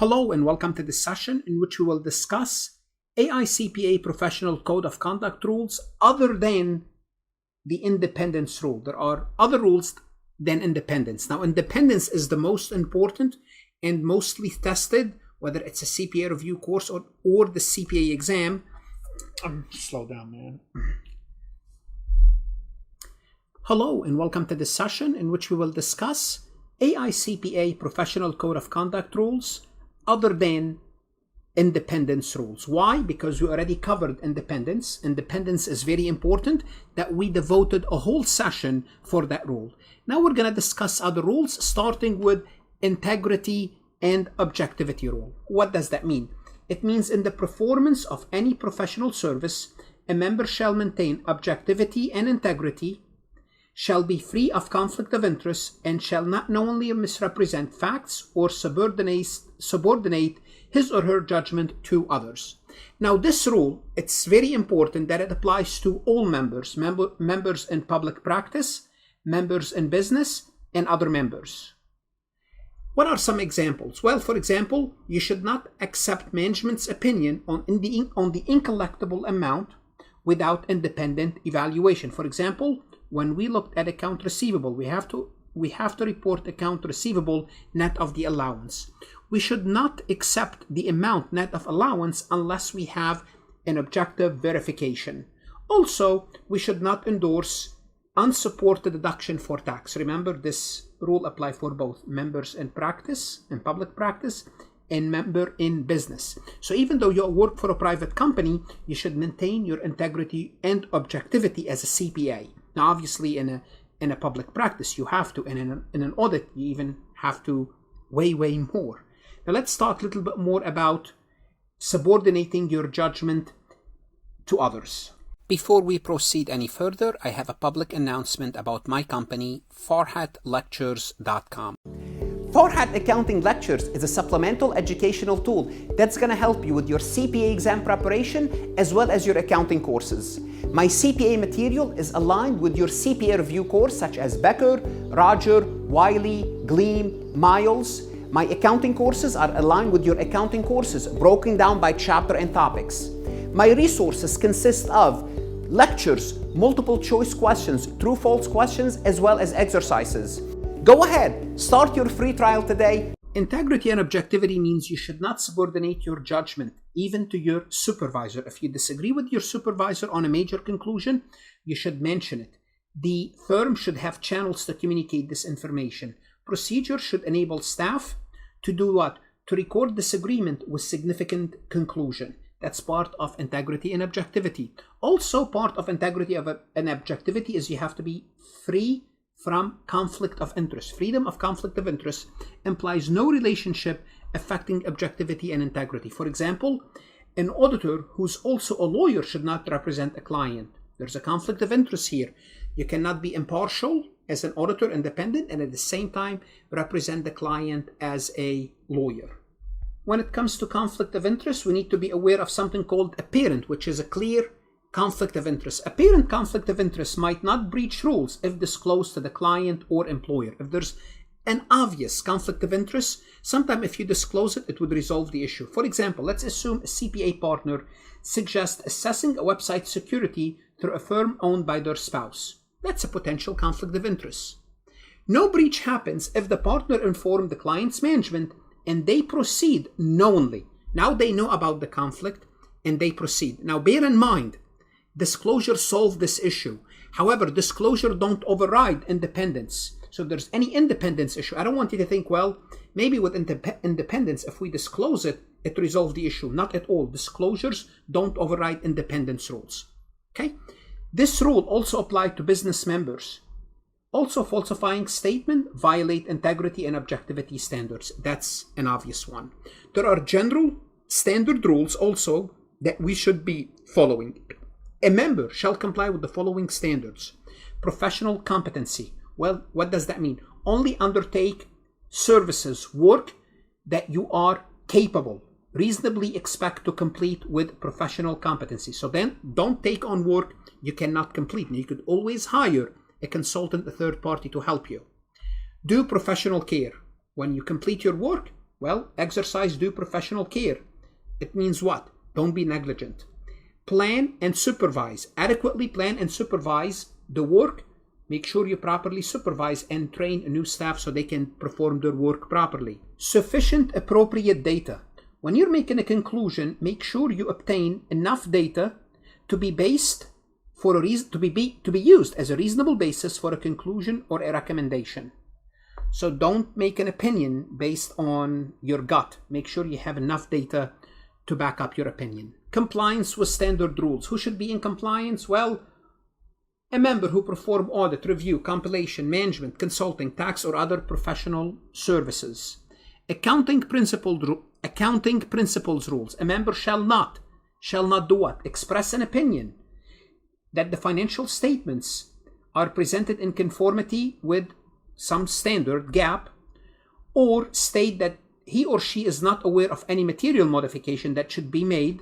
Hello and welcome to this session in which we will discuss AICPA Professional Code of Conduct rules other than the independence rule. There are other rules than independence. Now, independence is the most important and mostly tested, whether it's a CPA review course or the CPA exam. Slow down, man. Hello and welcome to this session in which we will discuss AICPA Professional Code of Conduct rules other than independence rules. Why? Because we already covered independence. Independence is very important, that we devoted a whole session for that rule. Now we're going to discuss other rules, starting with integrity and objectivity rule. What does that mean? It means in the performance of any professional service, a member shall maintain objectivity and integrity, shall be free of conflict of interest, and shall not knowingly misrepresent facts or subordinate his or her judgment to others. Now this rule, it's very important that it applies to all members, members in public practice, members in business, and other members. What are some examples? Well, for example, you should not accept management's opinion on the uncollectible amount without independent evaluation. For example, when we looked at account receivable, we have to report account receivable net of the allowance. We should not accept the amount net of allowance unless we have an objective verification. Also, we should not endorse unsupported deduction for tax. Remember, this rule applies for both members in practice, in public practice, and member in business. So even though you work for a private company, you should maintain your integrity and objectivity as a CPA. Now, obviously, in a public practice, you have to, and in an audit, you even have to way more. Now, let's talk a little bit more about subordinating your judgment to others. Before we proceed any further, I have a public announcement about my company, FarhatLectures.com. Farhat Accounting Lectures is a supplemental educational tool that's going to help you with your CPA exam preparation as well as your accounting courses. My CPA material is aligned with your CPA review course such as Becker, Roger, Wiley, Gleam, Miles. My accounting courses are aligned with your accounting courses, broken down by chapter and topics. My resources consist of lectures, multiple choice questions, true-false questions, as well as exercises. Go ahead, start your free trial today. Integrity and objectivity means you should not subordinate your judgment even to your supervisor. If you disagree with your supervisor on a major conclusion, you should mention it. The firm should have channels to communicate this information. Procedure should enable staff to do what? To record disagreement with significant conclusion. That's part of integrity and objectivity. Also, part of integrity and objectivity is you have to be free from conflict of interest. Freedom of conflict of interest implies no relationship affecting objectivity and integrity. For example, an auditor who's also a lawyer should not represent a client. There's a conflict of interest here. You cannot be impartial as an auditor, independent, and at the same time represent the client as a lawyer. When it comes to conflict of interest, we need to be aware of something called apparent, which is a clear conflict of interest. Apparent conflict of interest might not breach rules if disclosed to the client or employer. If there's an obvious conflict of interest, sometimes if you disclose it, it would resolve the issue. For example, let's assume a CPA partner suggests assessing a website security through a firm owned by their spouse. That's a potential conflict of interest. No breach happens if the partner informed the client's management and they proceed knowingly. Now they know about the conflict and they proceed. Now bear in mind, disclosure solved this issue. However, disclosure don't override independence. So if there's any independence issue, I don't want you to think, well, maybe with independence, if we disclose it, it resolves the issue. Not at all. Disclosures don't override independence rules. Okay? This rule also applies to business members. Also, falsifying statement violate integrity and objectivity standards. That's an obvious one. There are general standard rules also that we should be following. A member shall comply with the following standards. Professional competency. Well, what does that mean? Only undertake services, work that you are capable, reasonably expect to complete with professional competency. So then don't take on work you cannot complete. And you could always hire a consultant, a third party to help you. Do professional care. When you complete your work, Well, exercise due professional care. It means what? Don't be negligent. Plan and supervise. Adequately plan and supervise the work. Make sure you properly supervise and train new staff so they can perform their work properly. Sufficient appropriate data. When you're making a conclusion, make sure you obtain enough data to be based for a reason, to be used as a reasonable basis for a conclusion or a recommendation. So don't make an opinion based on your gut. Make sure you have enough data to back up your opinion. Compliance with standard rules. Who should be in compliance? Well, a member who perform audit, review, compilation, management, consulting, tax, or other professional services. Accounting principles rules. A member shall not do what? Express an opinion that the financial statements are presented in conformity with some standard, GAAP, or state that he or she is not aware of any material modification that should be made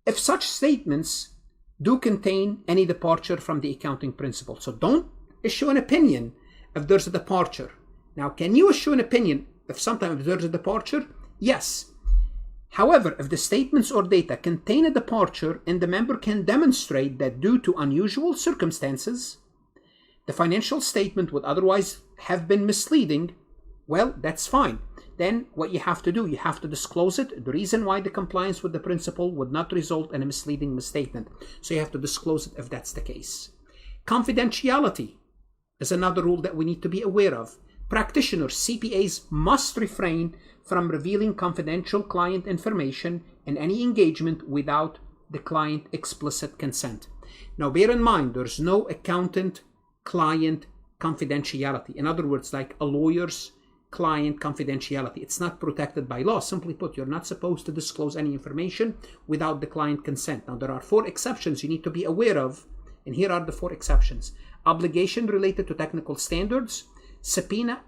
if such statements do contain any departure from the accounting principle. So don't issue an opinion if there's a departure. Now, can you issue an opinion if sometimes there's a departure? Yes. However, if the statements or data contain a departure and the member can demonstrate that due to unusual circumstances, the financial statement would otherwise have been misleading, well, that's fine. Then what you have to do, you have to disclose it. The reason why the compliance with the principle would not result in a misleading misstatement. So you have to disclose it if that's the case. Confidentiality is another rule that we need to be aware of. Practitioners, CPAs, must refrain from revealing confidential client information in any engagement without the client explicit consent. Now bear in mind, there's no accountant-client confidentiality. In other words, like a lawyer's client confidentiality. It's not protected by law. Simply put, you're not supposed to disclose any information without the client consent. Now there are 4 exceptions you need to be aware of, and here are the 4 exceptions. Obligation related to technical standards, subpoena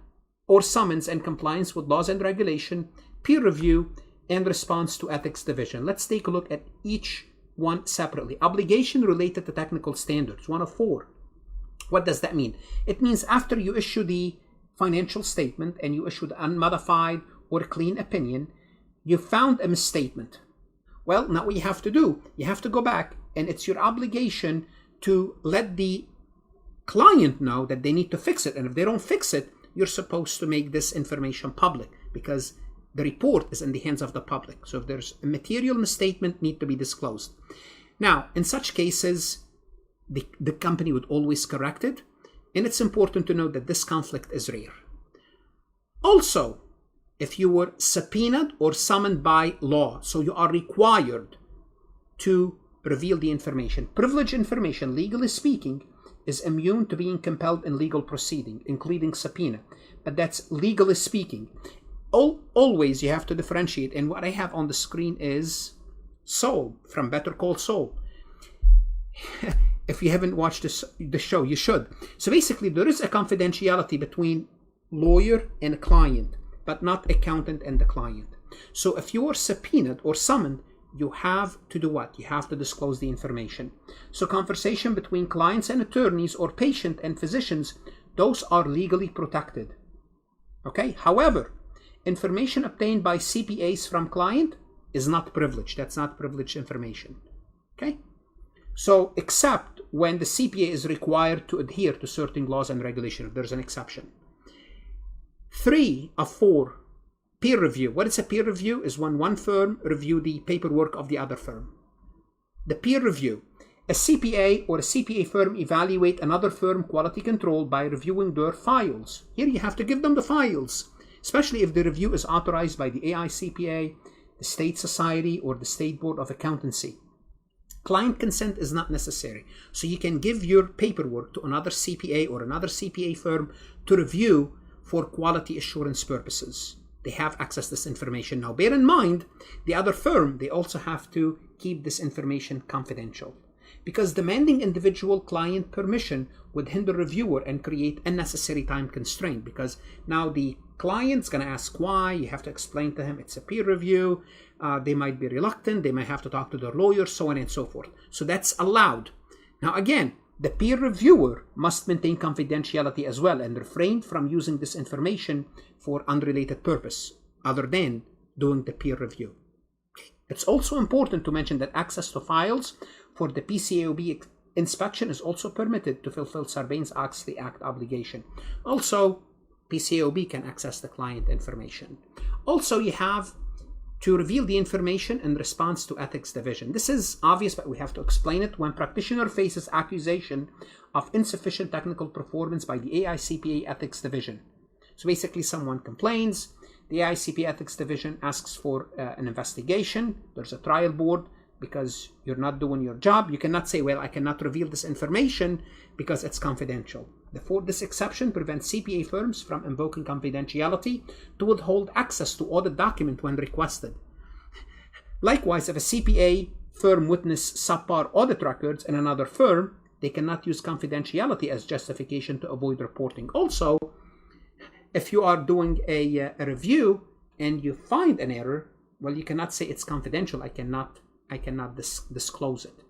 or summons and compliance with laws and regulation, peer review, and response to ethics division. Let's take a look at each one separately. Obligation related to technical standards, 1 of 4. What does that mean? It means after you issue the financial statement and you issue the unmodified or clean opinion, you found a misstatement. Well, now what you have to do, you have to go back, and it's your obligation to let the client know that they need to fix it. And if they don't fix it, you're supposed to make this information public, because the report is in the hands of the public. So if there's a material misstatement, need to be disclosed. Now, in such cases, the company would always correct it. And it's important to note that this conflict is rare. Also, if you were subpoenaed or summoned by law, so you are required to reveal the information. Privileged information, legally speaking, is immune to being compelled in legal proceeding, including subpoena. But that's legally speaking. Always you have to differentiate. And what I have on the screen is Saul from Better Call Saul. If you haven't watched the show, you should. So basically, there is a confidentiality between lawyer and client, but not accountant and the client. So if you are subpoenaed or summoned, you have to do what? You have to disclose the information. So conversation between clients and attorneys or patient and physicians, those are legally protected. Okay? However, information obtained by CPAs from client is not privileged. That's not privileged information. Okay? So except when the CPA is required to adhere to certain laws and regulations, there's an exception. 3 of 4, peer review. What is a peer review? Is when one firm review the paperwork of the other firm. The peer review. A CPA or a CPA firm evaluate another firm quality control by reviewing their files. Here you have to give them the files, especially if the review is authorized by the AICPA, the State Society, or the State Board of Accountancy. Client consent is not necessary. So you can give your paperwork to another CPA or another CPA firm to review for quality assurance purposes. They have access to this information. Now bear in mind, the other firm, they also have to keep this information confidential, because demanding individual client permission would hinder reviewer and create unnecessary time constraint, because now the client's going to ask why. You have to explain to him it's a peer review. They might be reluctant. They might have to talk to their lawyer, so on and so forth. So that's allowed. Now again, the peer reviewer must maintain confidentiality as well and refrain from using this information for unrelated purpose. other than doing the peer review. It's also important to mention that access to files for the PCAOB inspection is also permitted to fulfill Sarbanes-Oxley Act obligation. Also, PCAOB can access the client information. Also, you have to reveal the information in response to ethics division. This is obvious, but we have to explain it. When practitioner faces accusation of insufficient technical performance by the AICPA ethics division. So basically someone complains, the AICPA ethics division asks for an investigation. There's a trial board. Because you're not doing your job, you cannot say, well, I cannot reveal this information because it's confidential. Therefore, this exception prevents CPA firms from invoking confidentiality to withhold access to audit document when requested. Likewise, if a CPA firm witnessed subpar audit records in another firm, they cannot use confidentiality as justification to avoid reporting. Also, if you are doing a review and you find an error, well, you cannot say it's confidential. I cannot disclose it.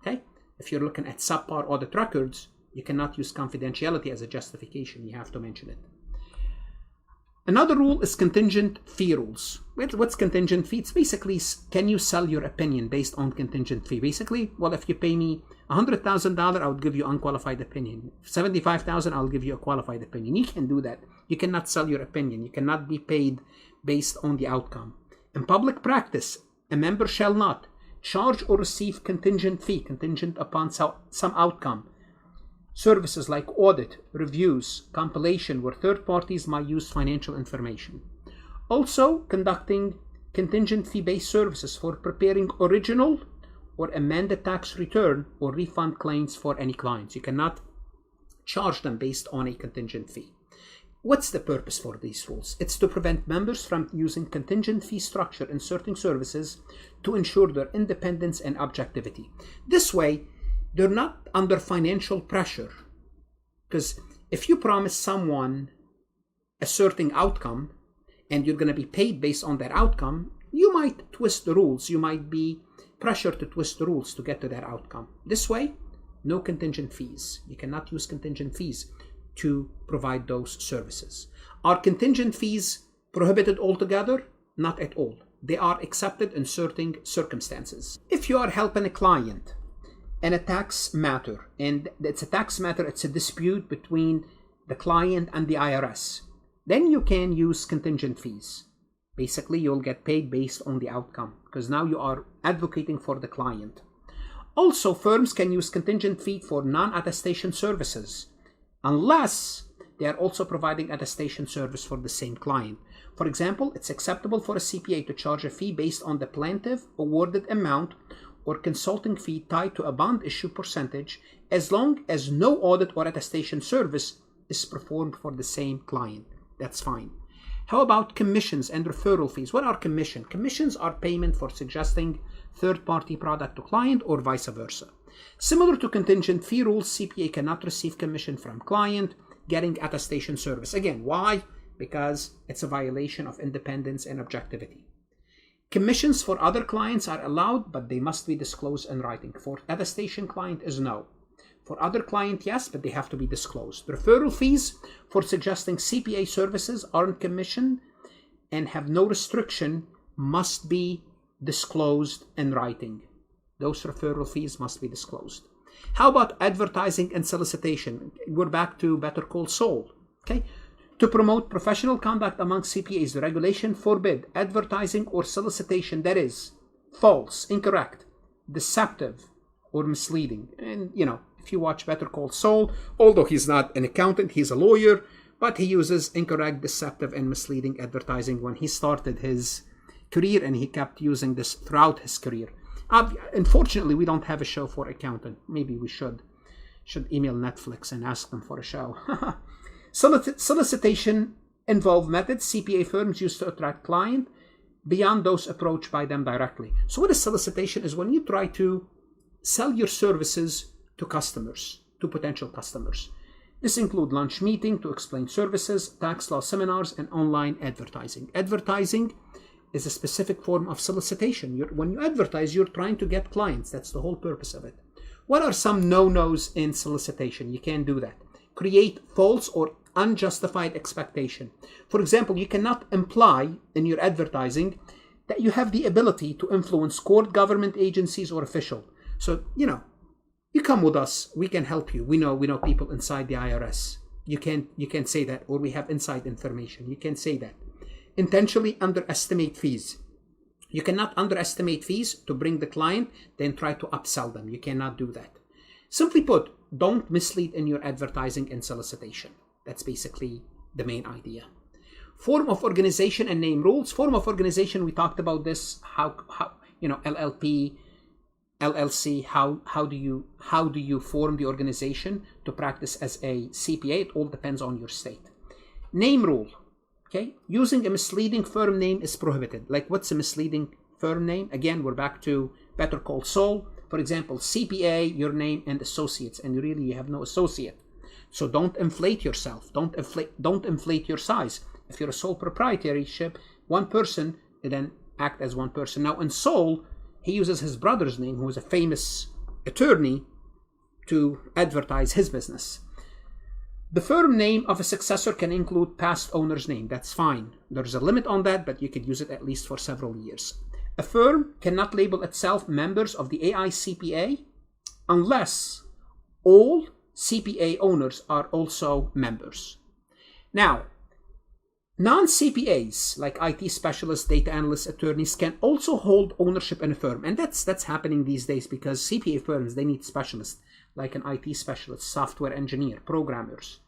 Okay? If you're looking at subpar audit records, you cannot use confidentiality as a justification. You have to mention it. Another rule is contingent fee rules. What's contingent fee? It's basically, can you sell your opinion based on contingent fee? Basically, well, if you pay me $100,000, I would give you unqualified opinion. $75,000, I'll give you a qualified opinion. You can do that. You cannot sell your opinion. You cannot be paid based on the outcome. In public practice, a member shall not charge or receive contingent fee, contingent upon some outcome. Services like audit, reviews, compilation, where third parties might use financial information. Also, conducting contingent fee-based services for preparing original or amended tax return or refund claims for any clients. You cannot charge them based on a contingent fee. What's the purpose for these rules? It's to prevent members from using contingent fee structure in certain services to ensure their independence and objectivity. This way, they're not under financial pressure. Because if you promise someone a certain outcome and you're going to be paid based on that outcome, you might twist the rules. You might be pressured to twist the rules to get to that outcome. This way, no contingent fees. You cannot use contingent fees to provide those services. Are contingent fees prohibited altogether? Not at all. They are accepted in certain circumstances. If you are helping a client in a tax matter, and it's a tax matter, it's a dispute between the client and the IRS, then you can use contingent fees. Basically, you'll get paid based on the outcome because now you are advocating for the client. Also, firms can use contingent fee for non-attestation services unless they are also providing attestation service for the same client. For example, it's acceptable for a CPA to charge a fee based on the plaintiff awarded amount or consulting fee tied to a bond issue percentage as long as no audit or attestation service is performed for the same client. That's fine. How about commissions and referral fees? What are commissions? Commissions are payment for suggesting third-party product to client or vice versa. Similar to contingent fee rules, CPA cannot receive commission from client getting attestation service. Again, why? Because it's a violation of independence and objectivity. Commissions for other clients are allowed, but they must be disclosed in writing. For attestation client is no. For other client, yes, but they have to be disclosed. Referral fees for suggesting CPA services aren't commission and have no restriction, must be disclosed in writing. Those referral fees must be disclosed. How about advertising and solicitation? We're back to Better Call Saul. Okay. To promote professional conduct among CPAs, the regulation forbid advertising or solicitation that is false, incorrect, deceptive, or misleading. And, if you watch Better Call Saul, although he's not an accountant, he's a lawyer, but he uses incorrect, deceptive, and misleading advertising when he started his career, and he kept using this throughout his career. Unfortunately, we don't have a show for accountant. Maybe we should email Netflix and ask them for a show. Solicitation involve methods CPA firms use to attract client beyond those approached by them directly. So what is solicitation? Is when you try to sell your services to customers, to potential customers. This includes lunch meeting to explain services, tax law seminars, and online advertising. Advertising is a specific form of solicitation. When you advertise, you're trying to get clients. That's the whole purpose of it. What are some no-nos in solicitation? You can't do that. Create false or unjustified expectation. For example, you cannot imply in your advertising that you have the ability to influence court, government agencies, or official. So, you come with us, we can help you. We know people inside the IRS. You can't say that, or we have inside information. You can't say that. Intentionally underestimate fees. You cannot underestimate fees to bring the client, then try to upsell them. You cannot do that. Simply put, don't mislead in your advertising and solicitation. That's basically the main idea. Form of organization and name rules. Form of organization, we talked about this. How LLP, LLC. How do you form the organization to practice as a CPA? It all depends on your state. Name rule. Okay, using a misleading firm name is prohibited. Like, what's a misleading firm name? Again, we're back to Better Call Saul. For example, CPA, your name and associates, and really you have no associate. So don't inflate yourself. Don't inflate your size. If you're a sole proprietorship, one person, then act as one person. Now in Saul, he uses his brother's name, who is a famous attorney, to advertise his business. The firm name of a successor can include past owner's name. That's fine. There's a limit on that, but you could use it at least for several years. A firm cannot label itself members of the AICPA unless all CPA owners are also members. Now, non-CPAs like IT specialists, data analysts, attorneys can also hold ownership in a firm. And that's happening these days because CPA firms, they need specialists like an IT specialist, software engineer, programmers.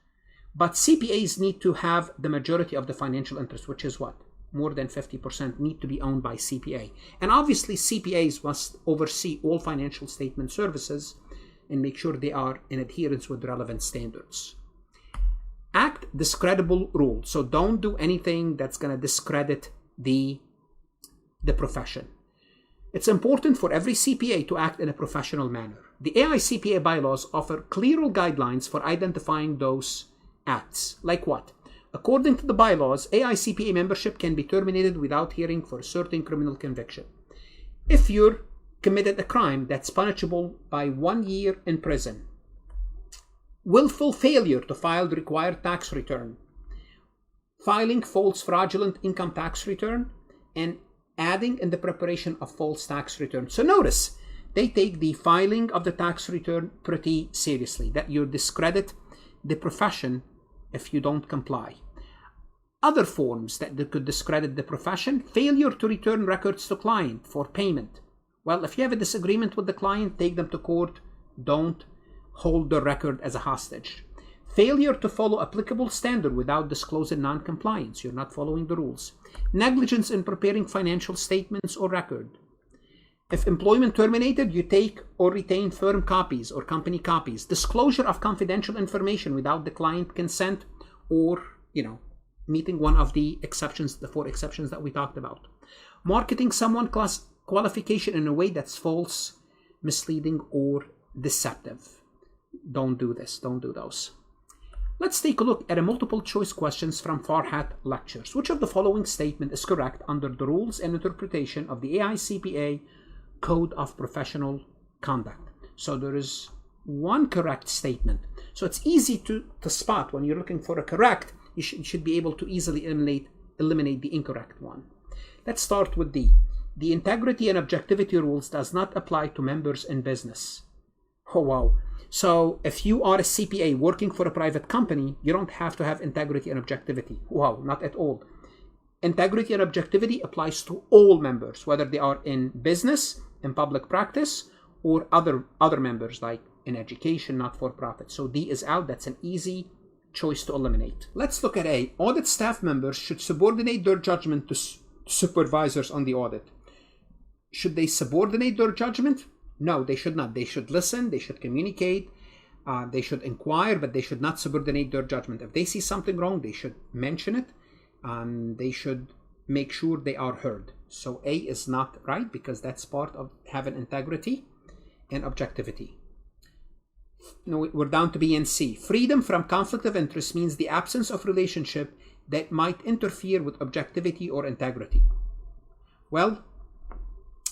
But CPAs need to have the majority of the financial interest, which is what? More than 50% need to be owned by CPA. And obviously CPAs must oversee all financial statement services and make sure they are in adherence with relevant standards. Act discreditable rule. So don't do anything that's going to discredit the profession. It's important for every CPA to act in a professional manner. The AICPA bylaws offer clear guidelines for identifying those acts. Like what? According to the bylaws, AICPA membership can be terminated without hearing for a certain criminal conviction. If you're committed a crime that's punishable by 1 year in prison, willful failure to file the required tax return, filing false fraudulent income tax return, and adding in the preparation of false tax return. So notice, they take the filing of the tax return pretty seriously, that you discredit the profession if you don't comply. Other forms that could discredit the profession: failure to return records to client for payment. Well, if you have a disagreement with the client, take them to court. Don't hold the record as a hostage. Failure to follow applicable standard without disclosing non-compliance. You're not following the rules. Negligence in preparing financial statements or record. If employment terminated, you take or retain firm copies or company copies. Disclosure of confidential information without the client consent, or, meeting one of the exceptions, the 4 exceptions that we talked about. Marketing someone qualification in a way that's false, misleading, or deceptive. Don't do this. Don't do those. Let's take a look at a multiple choice questions from Farhat lectures. Which of the following statement is correct under the rules and interpretation of the AICPA Code of Professional Conduct? So there is one correct statement. So it's easy to spot when you're looking for a correct. You should be able to easily eliminate the incorrect one. Let's start with D. The integrity and objectivity rules does not apply to members in business. Oh, wow. So if you are a CPA working for a private company, you don't have to have integrity and objectivity. Wow, not at all. Integrity and objectivity applies to all members, whether they are in business, in public practice, or other members like in education, not for profit. So D is out. That's an easy choice to eliminate. Let's look at A. Audit staff members should subordinate their judgment to supervisors on the audit. Should they subordinate their judgment? No, they should not. They should listen, they should communicate, they should inquire, but they should not subordinate their judgment. If they see something wrong, they should mention it, and they should make sure they are heard. So A is not right because that's part of having integrity and objectivity. No, we're down to B and C. Freedom from conflict of interest means the absence of relationship that might interfere with objectivity or integrity. Well,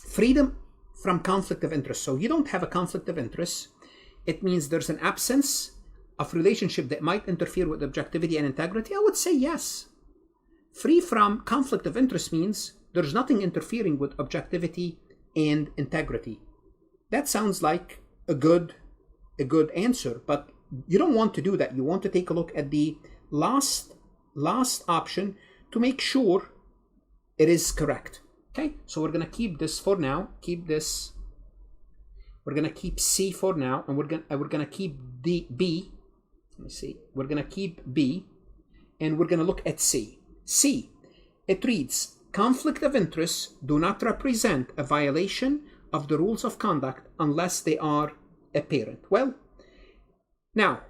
freedom from conflict of interest. So you don't have a conflict of interest. It means there's an absence of relationship that might interfere with objectivity and integrity? I would say yes. Free from conflict of interest means there's nothing interfering with objectivity and integrity. That sounds like a good answer, but you don't want to do that. You want to take a look at the last option to make sure it is correct. Okay, so we're going to keep this for now. Keep this. We're going to keep C for now, and we're going to keep B. Let me see. We're going to keep B, and we're going to look at C. C, it reads, conflict of interest do not represent a violation of the rules of conduct unless they are apparent. Well, now,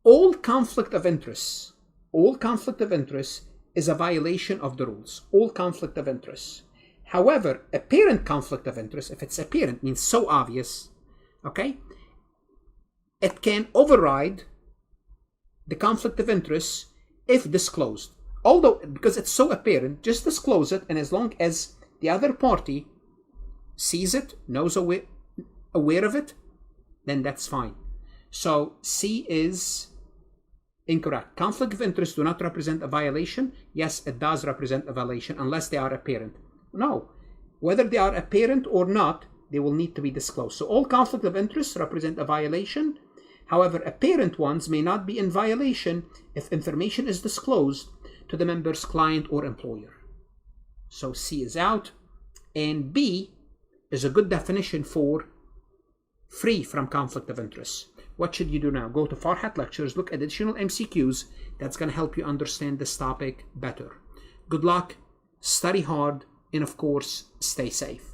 all conflict of interest is a violation of the rules. All conflict of interest. However, apparent conflict of interest, if it's apparent, means so obvious, okay, it can override the conflict of interest if disclosed. Although, because it's so apparent, just disclose it, and as long as the other party sees it, knows aware of it, then that's fine. So C is incorrect. Conflict of interest do not represent a violation. Yes, it does represent a violation unless they are apparent. No, whether they are apparent or not, they will need to be disclosed. So all conflict of interest represent a violation. However, apparent ones may not be in violation if information is disclosed to the member's client or employer. So C is out, and B is a good definition for free from conflict of interest. What should you do now? Go to Farhat Lectures, look at additional MCQs. That's going to help you understand this topic better. Good luck, study hard, and of course, stay safe.